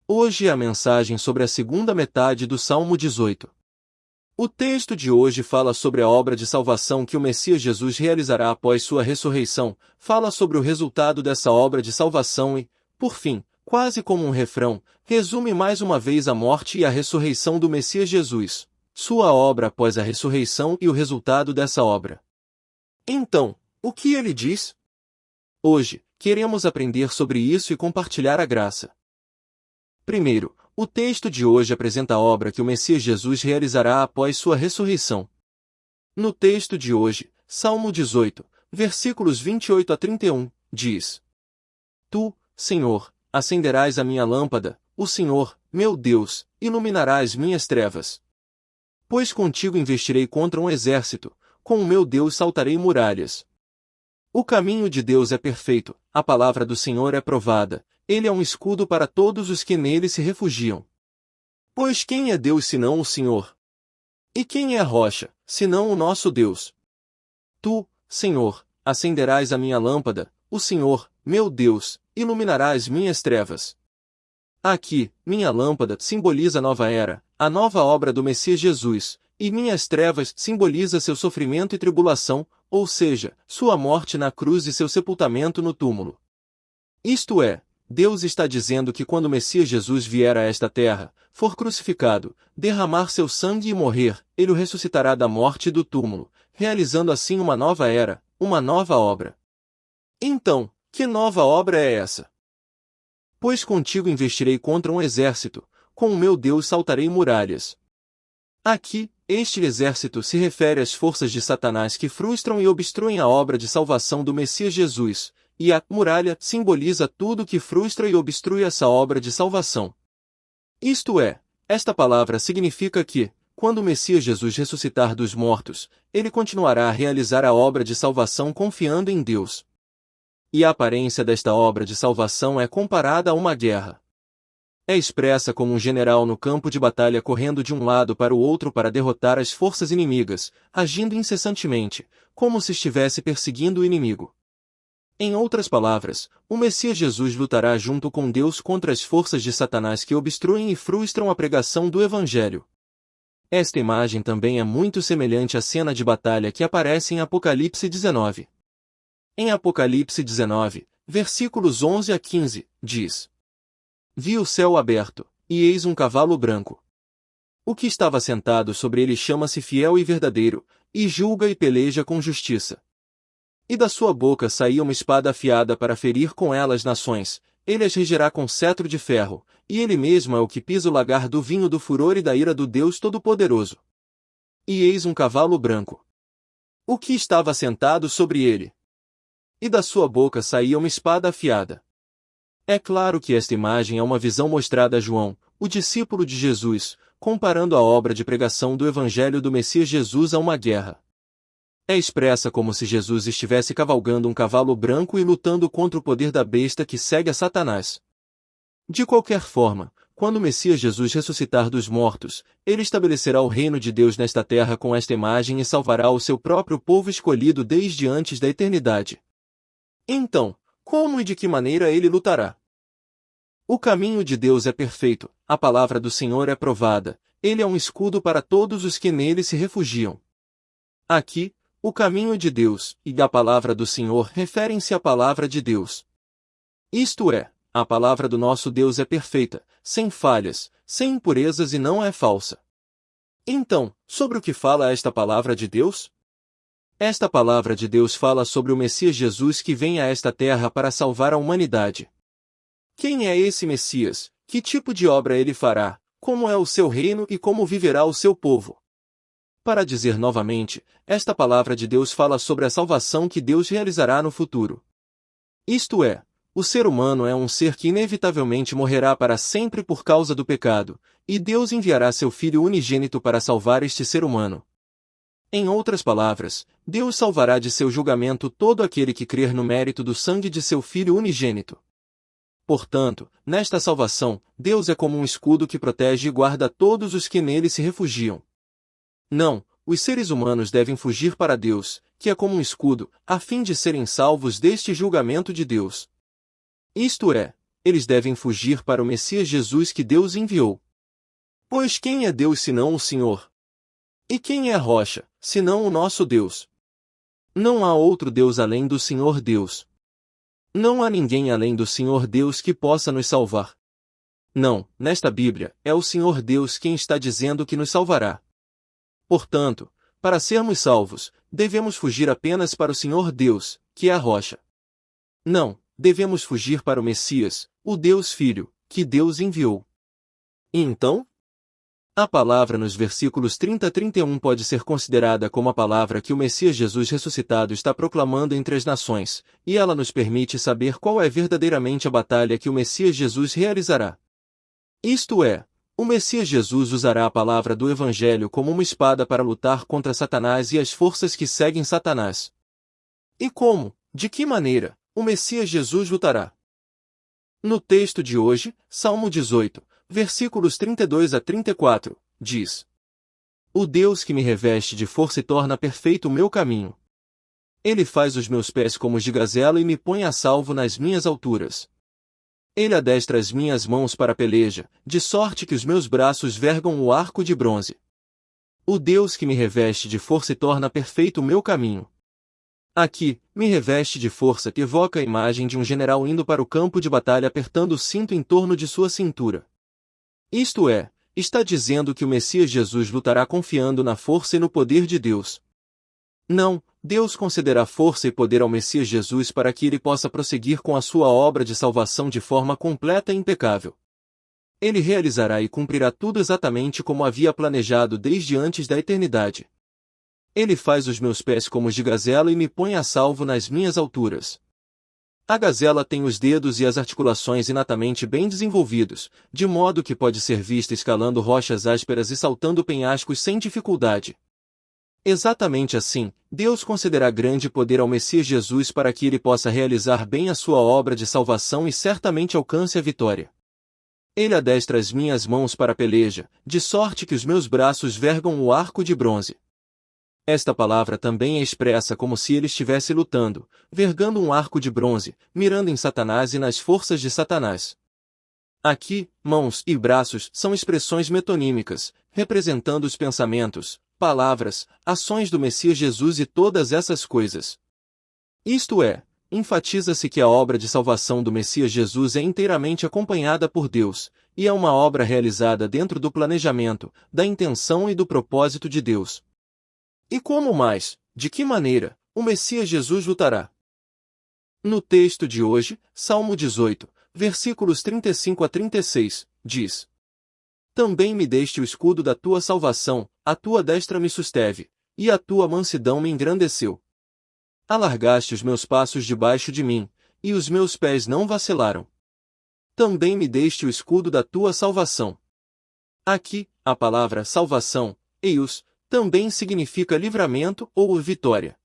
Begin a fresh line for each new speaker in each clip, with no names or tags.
Hoje é a mensagem sobre a segunda metade do Salmo 18. O texto de hoje fala sobre a obra de salvação que o Messias Jesus realizará após sua ressurreição, fala sobre o resultado dessa obra de salvação e, por fim, quase como um refrão, resume mais uma vez a morte e a ressurreição do Messias Jesus, sua obra após a ressurreição e o resultado dessa obra. Então, o que ele diz? Hoje, queremos aprender sobre isso e compartilhar a graça. Primeiro, o texto de hoje apresenta a obra que o Messias Jesus realizará após sua ressurreição. No texto de hoje, Salmo 18, versículos 28 a 31, diz: Tu, Senhor, acenderás a minha lâmpada, o Senhor, meu Deus, iluminará as minhas trevas. Pois contigo investirei contra um exército, com o meu Deus saltarei muralhas. O caminho de Deus é perfeito, a palavra do Senhor é provada, ele é um escudo para todos os que nele se refugiam. Pois quem é Deus senão o Senhor? E quem é a rocha, senão o nosso Deus? Tu, Senhor, acenderás a minha lâmpada, o Senhor, meu Deus, iluminará as minhas trevas. Aqui, minha lâmpada simboliza a nova era, a nova obra do Messias Jesus, e minhas trevas simboliza seu sofrimento e tribulação, ou seja, sua morte na cruz e seu sepultamento no túmulo. Isto é, Deus está dizendo que quando o Messias Jesus vier a esta terra, for crucificado, derramar seu sangue e morrer, ele o ressuscitará da morte e do túmulo, realizando assim uma nova era, uma nova obra. Então, que nova obra é essa? Pois contigo investirei contra um exército, com o meu Deus saltarei muralhas. Aqui, este exército se refere às forças de Satanás que frustram e obstruem a obra de salvação do Messias Jesus, e a muralha simboliza tudo que frustra e obstrui essa obra de salvação. Isto é, esta palavra significa que, quando o Messias Jesus ressuscitar dos mortos, ele continuará a realizar a obra de salvação confiando em Deus. E a aparência desta obra de salvação é comparada a uma guerra. É expressa como um general no campo de batalha correndo de um lado para o outro para derrotar as forças inimigas, agindo incessantemente, como se estivesse perseguindo o inimigo. Em outras palavras, o Messias Jesus lutará junto com Deus contra as forças de Satanás que obstruem e frustram a pregação do Evangelho. Esta imagem também é muito semelhante à cena de batalha que aparece em Apocalipse 19. Em Apocalipse 19, versículos 11 a 15, diz: Vi o céu aberto, e eis um cavalo branco. O que estava sentado sobre ele chama-se Fiel e Verdadeiro, e julga e peleja com justiça. E da sua boca saía uma espada afiada para ferir com ela as nações, ele as regerá com cetro de ferro, e ele mesmo é o que pisa o lagar do vinho do furor e da ira do Deus Todo-Poderoso. E eis um cavalo branco. O que estava sentado sobre ele? E da sua boca saía uma espada afiada. É claro que esta imagem é uma visão mostrada a João, o discípulo de Jesus, comparando a obra de pregação do Evangelho do Messias Jesus a uma guerra. É expressa como se Jesus estivesse cavalgando um cavalo branco e lutando contra o poder da besta que segue a Satanás. De qualquer forma, quando o Messias Jesus ressuscitar dos mortos, ele estabelecerá o reino de Deus nesta terra com esta imagem e salvará o seu próprio povo escolhido desde antes da eternidade. Então, como e de que maneira ele lutará? O caminho de Deus é perfeito, a palavra do Senhor é provada, ele é um escudo para todos os que nele se refugiam. Aqui, o caminho de Deus e a palavra do Senhor referem-se à palavra de Deus. Isto é, a palavra do nosso Deus é perfeita, sem falhas, sem impurezas e não é falsa. Então, sobre o que fala esta palavra de Deus? Esta palavra de Deus fala sobre o Messias Jesus que vem a esta terra para salvar a humanidade. Quem é esse Messias? Que tipo de obra ele fará? Como é o seu reino e como viverá o seu povo? Para dizer novamente, esta palavra de Deus fala sobre a salvação que Deus realizará no futuro. Isto é, o ser humano é um ser que inevitavelmente morrerá para sempre por causa do pecado, e Deus enviará seu Filho unigênito para salvar este ser humano. Em outras palavras, Deus salvará de seu julgamento todo aquele que crer no mérito do sangue de seu Filho unigênito. Portanto, nesta salvação, Deus é como um escudo que protege e guarda todos os que nele se refugiam. Não, os seres humanos devem fugir para Deus, que é como um escudo, a fim de serem salvos deste julgamento de Deus. Isto é, eles devem fugir para o Messias Jesus que Deus enviou. Pois quem é Deus senão o Senhor? E quem é a rocha, senão o nosso Deus? Não há outro Deus além do Senhor Deus. Não há ninguém além do Senhor Deus que possa nos salvar. Não, nesta Bíblia, é o Senhor Deus quem está dizendo que nos salvará. Portanto, para sermos salvos, devemos fugir apenas para o Senhor Deus, que é a rocha. Não, devemos fugir para o Messias, o Deus Filho, que Deus enviou. E então? A palavra nos versículos 30 a 31 pode ser considerada como a palavra que o Messias Jesus ressuscitado está proclamando entre as nações, e ela nos permite saber qual é verdadeiramente a batalha que o Messias Jesus realizará. Isto é, o Messias Jesus usará a palavra do Evangelho como uma espada para lutar contra Satanás e as forças que seguem Satanás. E como, de que maneira, o Messias Jesus lutará? No texto de hoje, Salmo 18, versículos 32 a 34, diz: O Deus que me reveste de força e torna perfeito o meu caminho. Ele faz os meus pés como os de gazela e me põe a salvo nas minhas alturas. Ele adestra as minhas mãos para a peleja, de sorte que os meus braços vergam o arco de bronze. O Deus que me reveste de força e torna perfeito o meu caminho. Aqui, me reveste de força que evoca a imagem de um general indo para o campo de batalha apertando o cinto em torno de sua cintura. Isto é, está dizendo que o Messias Jesus lutará confiando na força e no poder de Deus. Não, Deus concederá força e poder ao Messias Jesus para que ele possa prosseguir com a sua obra de salvação de forma completa e impecável. Ele realizará e cumprirá tudo exatamente como havia planejado desde antes da eternidade. Ele faz os meus pés como os de gazela e me põe a salvo nas minhas alturas. A gazela tem os dedos e as articulações inatamente bem desenvolvidos, de modo que pode ser vista escalando rochas ásperas e saltando penhascos sem dificuldade. Exatamente assim, Deus concederá grande poder ao Messias Jesus para que ele possa realizar bem a sua obra de salvação e certamente alcance a vitória. Ele adestra as minhas mãos para a peleja, de sorte que os meus braços vergam o arco de bronze. Esta palavra também é expressa como se ele estivesse lutando, vergando um arco de bronze, mirando em Satanás e nas forças de Satanás. Aqui, mãos e braços são expressões metonímicas, representando os pensamentos, palavras, ações do Messias Jesus e todas essas coisas. Isto é, enfatiza-se que a obra de salvação do Messias Jesus é inteiramente acompanhada por Deus, e é uma obra realizada dentro do planejamento, da intenção e do propósito de Deus. E como mais, de que maneira, o Messias Jesus lutará? No texto de hoje, Salmo 18, versículos 35 a 36, diz: Também me deste o escudo da tua salvação, a tua destra me susteve, e a tua mansidão me engrandeceu. Alargaste os meus passos debaixo de mim, e os meus pés não vacilaram. Também me deste o escudo da tua salvação. Aqui, a palavra salvação, eios, também significa livramento ou vitória.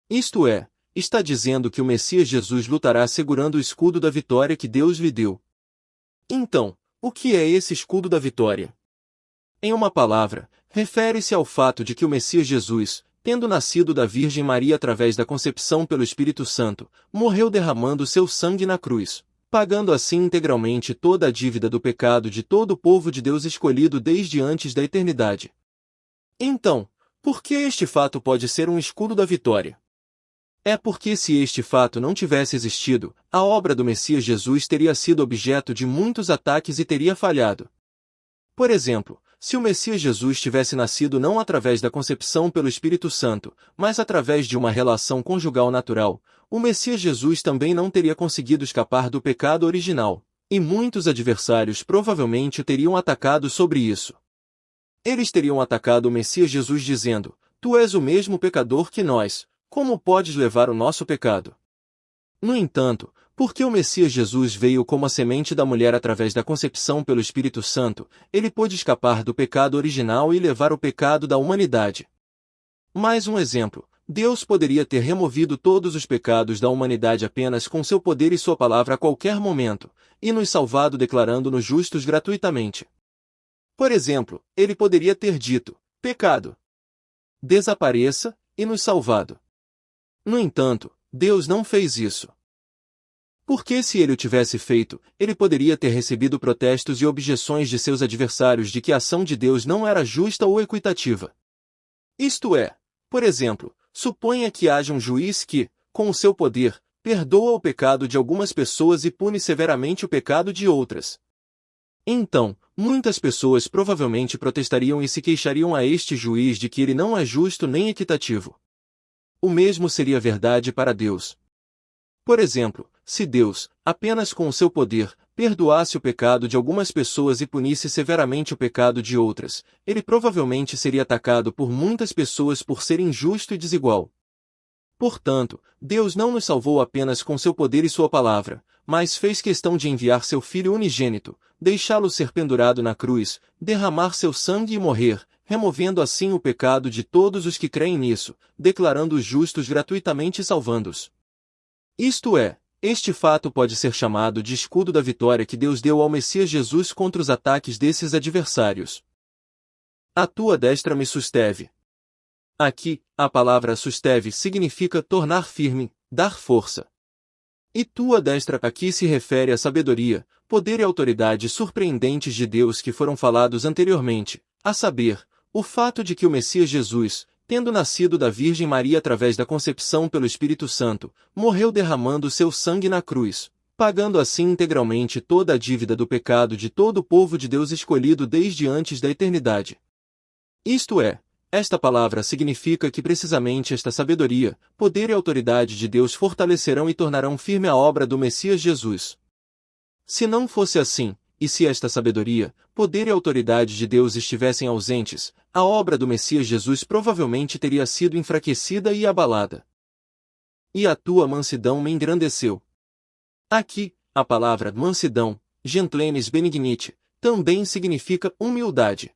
Isto é, está dizendo que o Messias Jesus lutará segurando o escudo da vitória que Deus lhe deu. Então, o que é esse escudo da vitória? Em uma palavra, refere-se ao fato de que o Messias Jesus, tendo nascido da Virgem Maria através da concepção pelo Espírito Santo, morreu derramando seu sangue na cruz, pagando assim integralmente toda a dívida do pecado de todo o povo de Deus escolhido desde antes da eternidade. Então, por que este fato pode ser um escudo da vitória? É porque se este fato não tivesse existido, a obra do Messias Jesus teria sido objeto de muitos ataques e teria falhado. Por exemplo, se o Messias Jesus tivesse nascido não através da concepção pelo Espírito Santo, mas através de uma relação conjugal natural, o Messias Jesus também não teria conseguido escapar do pecado original, e muitos adversários provavelmente o teriam atacado sobre isso. Eles teriam atacado o Messias Jesus dizendo: Tu és o mesmo pecador que nós, como podes levar o nosso pecado? No entanto, porque o Messias Jesus veio como a semente da mulher através da concepção pelo Espírito Santo, ele pôde escapar do pecado original e levar o pecado da humanidade. Mais um exemplo: Deus poderia ter removido todos os pecados da humanidade apenas com seu poder e sua palavra a qualquer momento, e nos salvado declarando-nos justos gratuitamente. Por exemplo, ele poderia ter dito: pecado, desapareça, e nos salvado. No entanto, Deus não fez isso. Porque se ele o tivesse feito, ele poderia ter recebido protestos e objeções de seus adversários de que a ação de Deus não era justa ou equitativa. Isto é, por exemplo, suponha que haja um juiz que, com o seu poder, perdoa o pecado de algumas pessoas e pune severamente o pecado de outras. Então, muitas pessoas provavelmente protestariam e se queixariam a este juiz de que ele não é justo nem equitativo. O mesmo seria verdade para Deus. Por exemplo, se Deus, apenas com o seu poder, perdoasse o pecado de algumas pessoas e punisse severamente o pecado de outras, ele provavelmente seria atacado por muitas pessoas por ser injusto e desigual. Portanto, Deus não nos salvou apenas com seu poder e sua palavra, mas fez questão de enviar seu Filho unigênito, deixá-lo ser pendurado na cruz, derramar seu sangue e morrer, removendo assim o pecado de todos os que creem nisso, declarando-os justos gratuitamente e salvando-os. Isto é, este fato pode ser chamado de escudo da vitória que Deus deu ao Messias Jesus contra os ataques desses adversários. A tua destra me susteve. Aqui, a palavra susteve significa tornar firme, dar força. E tua destra aqui se refere à sabedoria, poder e autoridade surpreendentes de Deus que foram falados anteriormente, a saber, o fato de que o Messias Jesus, tendo nascido da Virgem Maria através da concepção pelo Espírito Santo, morreu derramando seu sangue na cruz, pagando assim integralmente toda a dívida do pecado de todo o povo de Deus escolhido desde antes da eternidade. Isto é, esta palavra significa que precisamente esta sabedoria, poder e autoridade de Deus fortalecerão e tornarão firme a obra do Messias Jesus. Se não fosse assim, e se esta sabedoria, poder e autoridade de Deus estivessem ausentes, a obra do Messias Jesus provavelmente teria sido enfraquecida e abalada. E a tua mansidão me engrandeceu. Aqui, a palavra mansidão, gentlenes benignite, também significa humildade.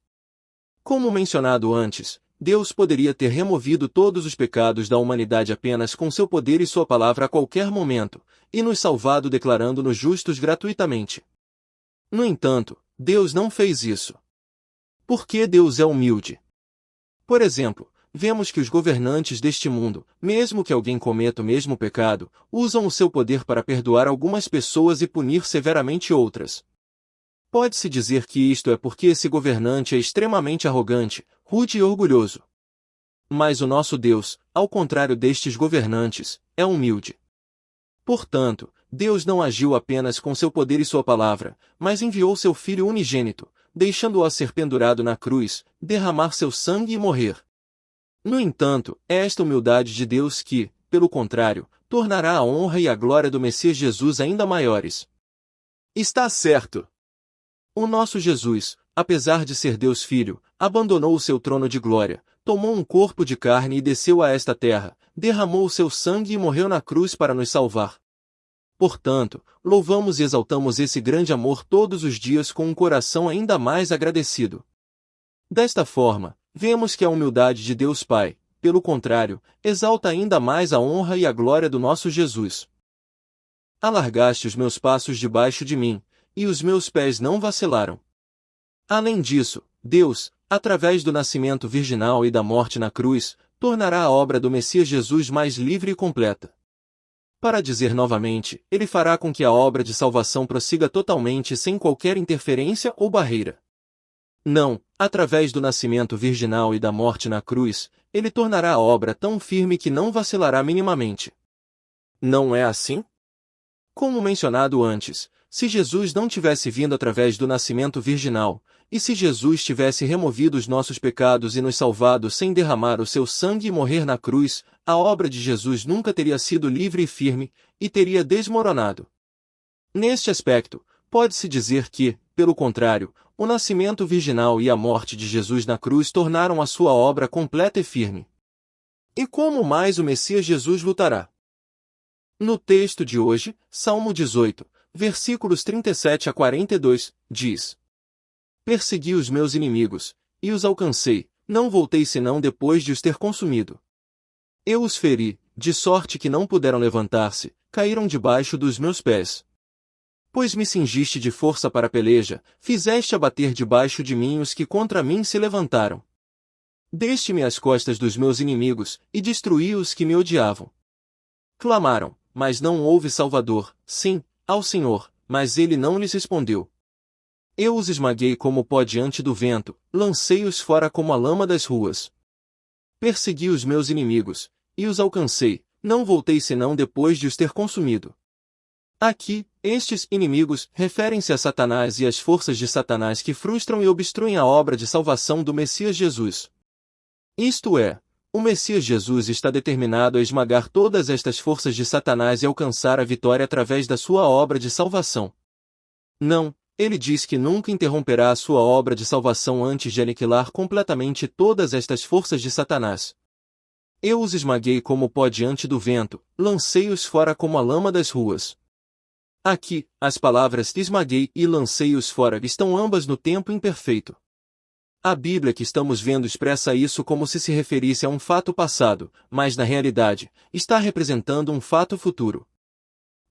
Como mencionado antes, Deus poderia ter removido todos os pecados da humanidade apenas com seu poder e sua palavra a qualquer momento, e nos salvado declarando-nos justos gratuitamente. No entanto, Deus não fez isso. Porque Deus é humilde. Por exemplo, vemos que os governantes deste mundo, mesmo que alguém cometa o mesmo pecado, usam o seu poder para perdoar algumas pessoas e punir severamente outras. Pode-se dizer que isto é porque esse governante é extremamente arrogante, rude e orgulhoso. Mas o nosso Deus, ao contrário destes governantes, é humilde. Portanto, Deus não agiu apenas com seu poder e sua palavra, mas enviou seu Filho unigênito, deixando-o ser pendurado na cruz, derramar seu sangue e morrer. No entanto, é esta humildade de Deus que, pelo contrário, tornará a honra e a glória do Messias Jesus ainda maiores. Está certo! O nosso Jesus, apesar de ser Deus Filho, abandonou o seu trono de glória, tomou um corpo de carne e desceu a esta terra, derramou o seu sangue e morreu na cruz para nos salvar. Portanto, louvamos e exaltamos esse grande amor todos os dias com um coração ainda mais agradecido. Desta forma, vemos que a humildade de Deus Pai, pelo contrário, exalta ainda mais a honra e a glória do nosso Jesus. Alargaste os meus passos debaixo de mim, e os meus pés não vacilaram. Além disso, Deus, através do nascimento virginal e da morte na cruz, tornará a obra do Messias Jesus mais livre e completa. Para dizer novamente, ele fará com que a obra de salvação prossiga totalmente sem qualquer interferência ou barreira. Não, através do nascimento virginal e da morte na cruz, ele tornará a obra tão firme que não vacilará minimamente. Não é assim? Como mencionado antes, se Jesus não tivesse vindo através do nascimento virginal, e se Jesus tivesse removido os nossos pecados e nos salvado sem derramar o seu sangue e morrer na cruz, a obra de Jesus nunca teria sido livre e firme, e teria desmoronado. Neste aspecto, pode-se dizer que, pelo contrário, o nascimento virginal e a morte de Jesus na cruz tornaram a sua obra completa e firme. E como mais o Messias Jesus lutará? No texto de hoje, Salmo 18, versículos 37 a 42, diz: Persegui os meus inimigos, e os alcancei, não voltei senão depois de os ter consumido. Eu os feri, de sorte que não puderam levantar-se, caíram debaixo dos meus pés. Pois me cingiste de força para a peleja, fizeste abater debaixo de mim os que contra mim se levantaram. Deste-me as costas dos meus inimigos, e destruí os que me odiavam. Clamaram, mas não houve Salvador, sim, ao Senhor, mas ele não lhes respondeu. Eu os esmaguei como pó diante do vento, lancei-os fora como a lama das ruas. Persegui os meus inimigos, e os alcancei, não voltei senão depois de os ter consumido. Aqui, estes inimigos referem-se a Satanás e às forças de Satanás que frustram e obstruem a obra de salvação do Messias Jesus. Isto é, o Messias Jesus está determinado a esmagar todas estas forças de Satanás e alcançar a vitória através da sua obra de salvação. Não, ele diz que nunca interromperá a sua obra de salvação antes de aniquilar completamente todas estas forças de Satanás. Eu os esmaguei como pó diante do vento, lancei-os fora como a lama das ruas. Aqui, as palavras esmaguei e lancei-os fora estão ambas no tempo imperfeito. A Bíblia que estamos vendo expressa isso como se referisse a um fato passado, mas na realidade, está representando um fato futuro.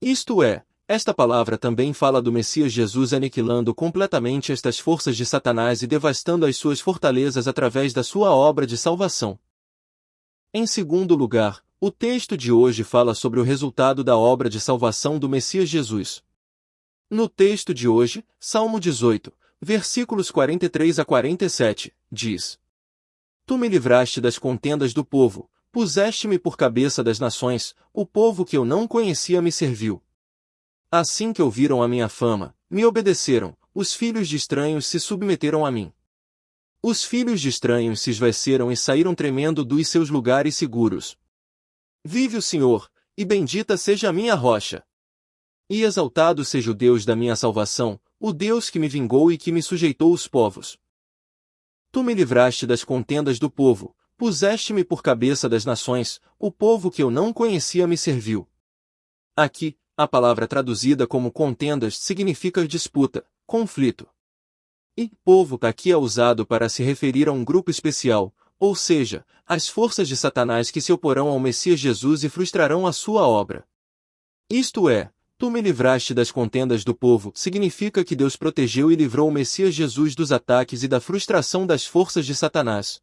Isto é, esta palavra também fala do Messias Jesus aniquilando completamente estas forças de Satanás e devastando as suas fortalezas através da sua obra de salvação. Em segundo lugar, o texto de hoje fala sobre o resultado da obra de salvação do Messias Jesus. No texto de hoje, Salmo 18, versículos 43 a 47, diz: Tu me livraste das contendas do povo, puseste-me por cabeça das nações, o povo que eu não conhecia me serviu. Assim que ouviram a minha fama, me obedeceram, os filhos de estranhos se submeteram a mim. Os filhos de estranhos se esvaeceram e saíram tremendo dos seus lugares seguros. Vive o Senhor, e bendita seja a minha rocha. E exaltado seja o Deus da minha salvação, o Deus que me vingou e que me sujeitou os povos. Tu me livraste das contendas do povo, puseste-me por cabeça das nações, o povo que eu não conhecia me serviu. Aqui, a palavra traduzida como contendas significa disputa, conflito. E povo aqui é usado para se referir a um grupo especial, ou seja, as forças de Satanás que se oporão ao Messias Jesus e frustrarão a sua obra. Isto é, tu me livraste das contendas do povo, significa que Deus protegeu e livrou o Messias Jesus dos ataques e da frustração das forças de Satanás.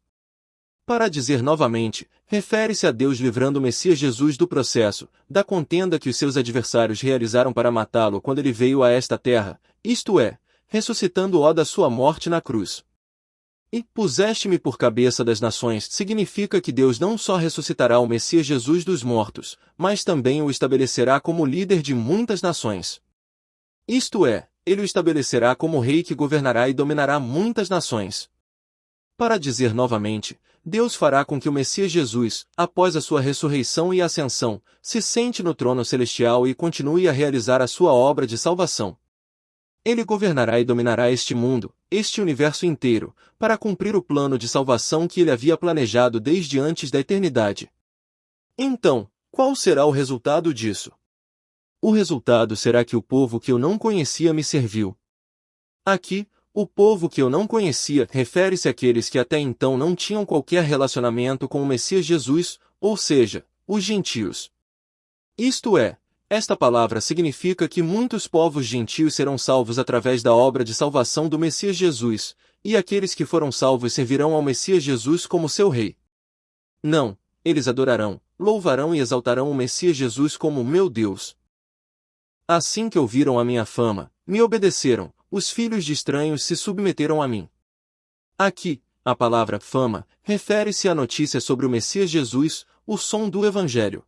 Para dizer novamente, refere-se a Deus livrando o Messias Jesus do processo, da contenda que os seus adversários realizaram para matá-lo quando ele veio a esta terra, isto é, ressuscitando-o da sua morte na cruz. E puseste-me por cabeça das nações significa que Deus não só ressuscitará o Messias Jesus dos mortos, mas também o estabelecerá como líder de muitas nações. Isto é, ele o estabelecerá como rei que governará e dominará muitas nações. Para dizer novamente, Deus fará com que o Messias Jesus, após a sua ressurreição e ascensão, se sente no trono celestial e continue a realizar a sua obra de salvação. Ele governará e dominará este mundo, este universo inteiro, para cumprir o plano de salvação que ele havia planejado desde antes da eternidade. Então, qual será o resultado disso? O resultado será que o povo que eu não conhecia me serviu. Aqui, o povo que eu não conhecia refere-se àqueles que até então não tinham qualquer relacionamento com o Messias Jesus, ou seja, os gentios. Isto é, esta palavra significa que muitos povos gentios serão salvos através da obra de salvação do Messias Jesus, e aqueles que foram salvos servirão ao Messias Jesus como seu rei. Não, eles adorarão, louvarão e exaltarão o Messias Jesus como meu Deus. Assim que ouviram a minha fama, me obedeceram, os filhos de estranhos se submeteram a mim. Aqui, a palavra fama refere-se à notícia sobre o Messias Jesus, o som do Evangelho.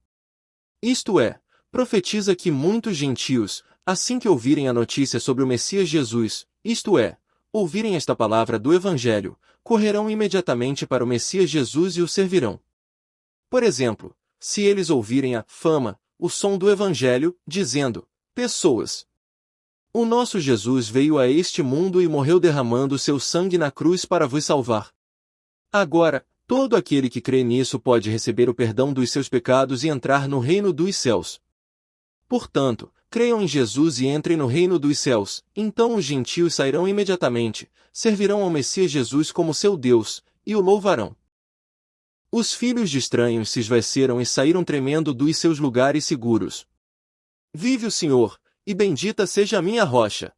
Isto é, profetiza que muitos gentios, assim que ouvirem a notícia sobre o Messias Jesus, isto é, ouvirem esta palavra do Evangelho, correrão imediatamente para o Messias Jesus e o servirão. Por exemplo, se eles ouvirem a fama, o som do Evangelho, dizendo, pessoas, o nosso Jesus veio a este mundo e morreu derramando seu sangue na cruz para vos salvar. Agora, todo aquele que crê nisso pode receber o perdão dos seus pecados e entrar no reino dos céus. Portanto, creiam em Jesus e entrem no reino dos céus, então os gentios sairão imediatamente, servirão ao Messias Jesus como seu Deus, e o louvarão. Os filhos de estranhos se esvaeceram e saíram tremendo dos seus lugares seguros. Vive o Senhor, e bendita seja a minha rocha.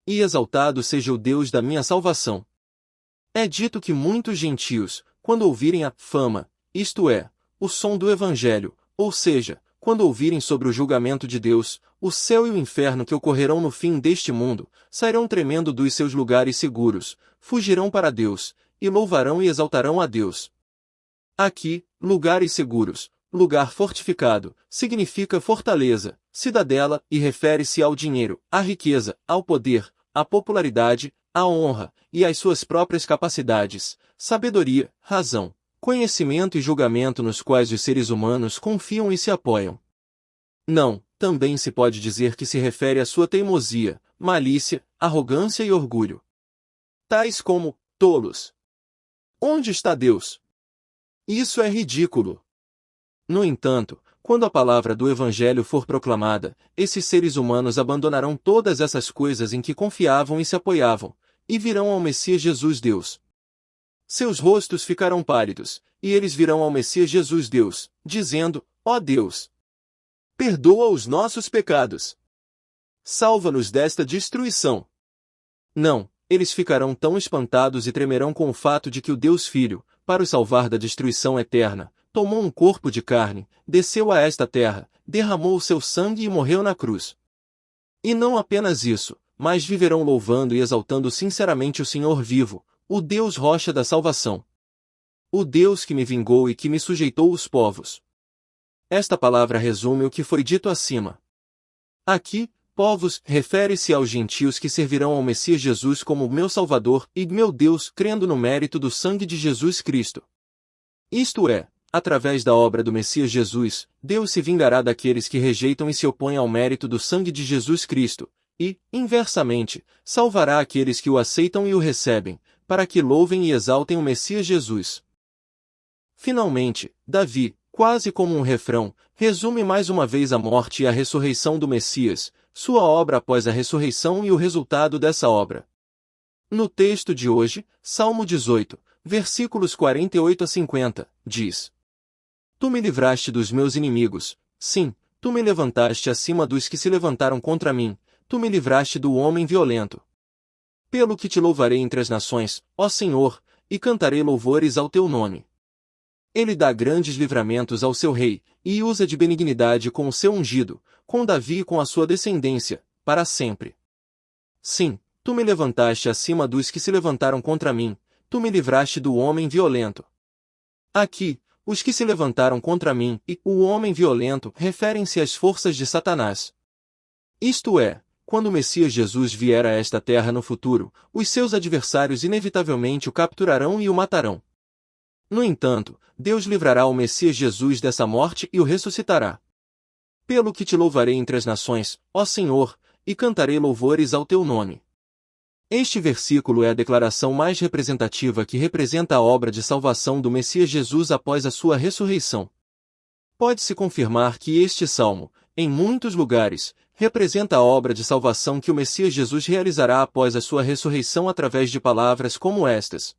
E exaltado seja o Deus da minha salvação. É dito que muitos gentios, quando ouvirem a fama, isto é, o som do Evangelho, ou seja, quando ouvirem sobre o julgamento de Deus, o céu e o inferno que ocorrerão no fim deste mundo, sairão tremendo dos seus lugares seguros, fugirão para Deus, e louvarão e exaltarão a Deus. Aqui, lugares seguros, lugar fortificado, significa fortaleza, cidadela, e refere-se ao dinheiro, à riqueza, ao poder, à popularidade, à honra, e às suas próprias capacidades, sabedoria, razão, conhecimento e julgamento nos quais os seres humanos confiam e se apoiam. Não, também se pode dizer que se refere à sua teimosia, malícia, arrogância e orgulho. Tais como, tolos. Onde está Deus? Isso é ridículo. No entanto, quando a palavra do Evangelho for proclamada, esses seres humanos abandonarão todas essas coisas em que confiavam e se apoiavam, e virão ao Messias Jesus Deus. Seus rostos ficarão pálidos, e eles virão ao Messias Jesus Deus, dizendo: ó Deus, perdoa os nossos pecados. Salva-nos desta destruição. Não, eles ficarão tão espantados e tremerão com o fato de que o Deus Filho, para os salvar da destruição eterna, tomou um corpo de carne, desceu a esta terra, derramou o seu sangue e morreu na cruz. E não apenas isso, mas viverão louvando e exaltando sinceramente o Senhor vivo, o Deus rocha da salvação. O Deus que me vingou e que me sujeitou os povos. Esta palavra resume o que foi dito acima. Aqui, povos, refere-se aos gentios que servirão ao Messias Jesus como meu Salvador e meu Deus, crendo no mérito do sangue de Jesus Cristo. Isto é, através da obra do Messias Jesus, Deus se vingará daqueles que rejeitam e se opõem ao mérito do sangue de Jesus Cristo, e, inversamente, salvará aqueles que o aceitam e o recebem, para que louvem e exaltem o Messias Jesus. Finalmente, Davi, quase como um refrão, resume mais uma vez a morte e a ressurreição do Messias, sua obra após a ressurreição e o resultado dessa obra. No texto de hoje, Salmo 18, versículos 48 a 50, diz: Tu me livraste dos meus inimigos, sim, tu me levantaste acima dos que se levantaram contra mim, tu me livraste do homem violento. Pelo que te louvarei entre as nações, ó Senhor, e cantarei louvores ao teu nome. Ele dá grandes livramentos ao seu rei, e usa de benignidade com o seu ungido, com Davi e com a sua descendência, para sempre. Sim, tu me levantaste acima dos que se levantaram contra mim, tu me livraste do homem violento. Aqui, os que se levantaram contra mim e o homem violento referem-se às forças de Satanás. Isto é, quando o Messias Jesus vier a esta terra no futuro, os seus adversários inevitavelmente o capturarão e o matarão. No entanto, Deus livrará o Messias Jesus dessa morte e o ressuscitará. Pelo que te louvarei entre as nações, ó Senhor, e cantarei louvores ao teu nome. Este versículo é a declaração mais representativa que representa a obra de salvação do Messias Jesus após a sua ressurreição. Pode-se confirmar que este salmo, em muitos lugares, representa a obra de salvação que o Messias Jesus realizará após a sua ressurreição através de palavras como estas.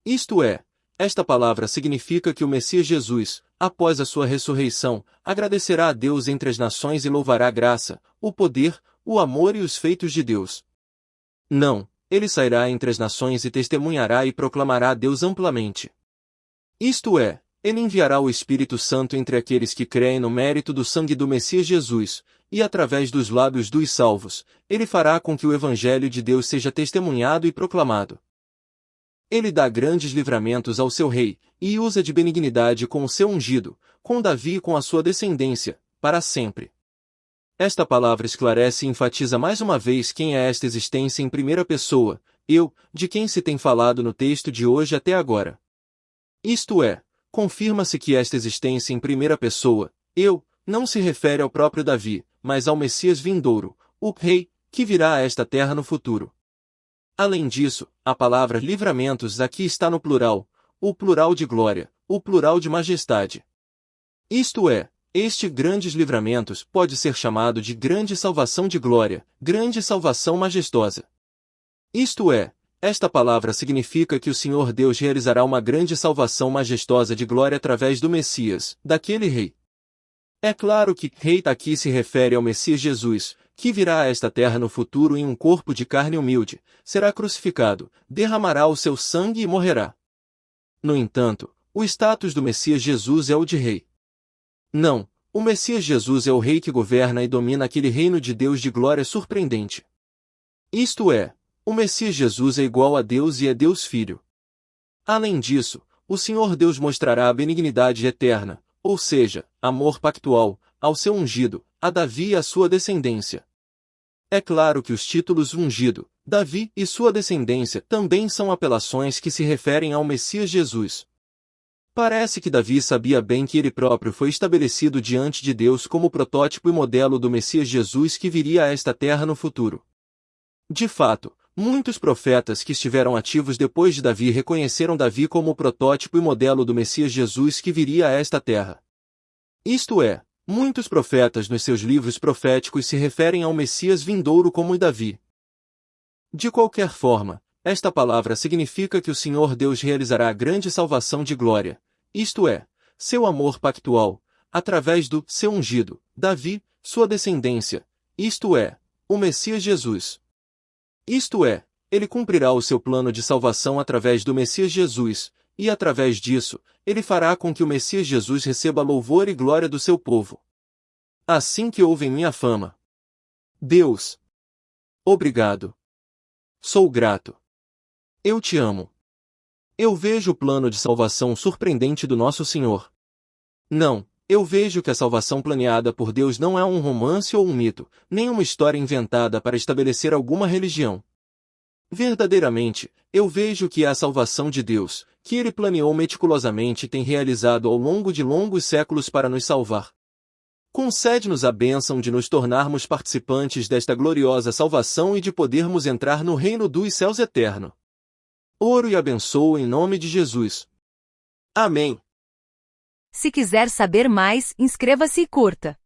Isto é, esta palavra significa que o Messias Jesus, após a sua ressurreição, agradecerá a Deus entre as nações e louvará a graça, o poder, o amor e os feitos de Deus. Não, ele sairá entre as nações e testemunhará e proclamará a Deus amplamente. Isto é, ele enviará o Espírito Santo entre aqueles que creem no mérito do sangue do Messias Jesus, e através dos lábios dos salvos, ele fará com que o Evangelho de Deus seja testemunhado e proclamado. Ele dá grandes livramentos ao seu rei, e usa de benignidade com o seu ungido, com Davi e com a sua descendência, para sempre. Esta palavra esclarece e enfatiza mais uma vez quem é esta existência em primeira pessoa, eu, de quem se tem falado no texto de hoje até agora. Isto é, confirma-se que esta existência em primeira pessoa, eu, não se refere ao próprio Davi, mas ao Messias vindouro, o Rei, que virá a esta terra no futuro. Além disso, a palavra livramentos aqui está no plural, o plural de glória, o plural de majestade. Isto é, este grandes livramentos pode ser chamado de grande salvação de glória, grande salvação majestosa. Isto é, esta palavra significa que o Senhor Deus realizará uma grande salvação majestosa de glória através do Messias, daquele Rei. É claro que Rei aqui se refere ao Messias Jesus, que virá a esta terra no futuro em um corpo de carne humilde, será crucificado, derramará o seu sangue e morrerá. No entanto, o status do Messias Jesus é o de Rei. Não, o Messias Jesus é o Rei que governa e domina aquele reino de Deus de glória surpreendente. Isto é, o Messias Jesus é igual a Deus e é Deus Filho. Além disso, o Senhor Deus mostrará a benignidade eterna, ou seja, amor pactual, ao seu ungido, a Davi e à sua descendência. É claro que os títulos ungido, Davi e sua descendência também são apelações que se referem ao Messias Jesus. Parece que Davi sabia bem que ele próprio foi estabelecido diante de Deus como protótipo e modelo do Messias Jesus que viria a esta terra no futuro. De fato, muitos profetas que estiveram ativos depois de Davi reconheceram Davi como o protótipo e modelo do Messias Jesus que viria a esta terra. Isto é, muitos profetas nos seus livros proféticos se referem ao Messias vindouro como Davi. De qualquer forma, esta palavra significa que o Senhor Deus realizará a grande salvação de glória, isto é, seu amor pactual, através do seu ungido, Davi, sua descendência, isto é, o Messias Jesus. Isto é, ele cumprirá o seu plano de salvação através do Messias Jesus, e através disso, ele fará com que o Messias Jesus receba louvor e glória do seu povo. Assim que ouvem minha fama. Deus. Obrigado. Sou grato. Eu te amo. Eu vejo o plano de salvação surpreendente do nosso Senhor. Não, eu vejo que a salvação planeada por Deus não é um romance ou um mito, nem uma história inventada para estabelecer alguma religião. Verdadeiramente, eu vejo que é a salvação de Deus, que Ele planeou meticulosamente e tem realizado ao longo de longos séculos para nos salvar. Concede-nos a bênção de nos tornarmos participantes desta gloriosa salvação e de podermos entrar no reino dos céus eterno. Oro e abençoo em nome de Jesus. Amém.
Se quiser saber mais, inscreva-se e curta.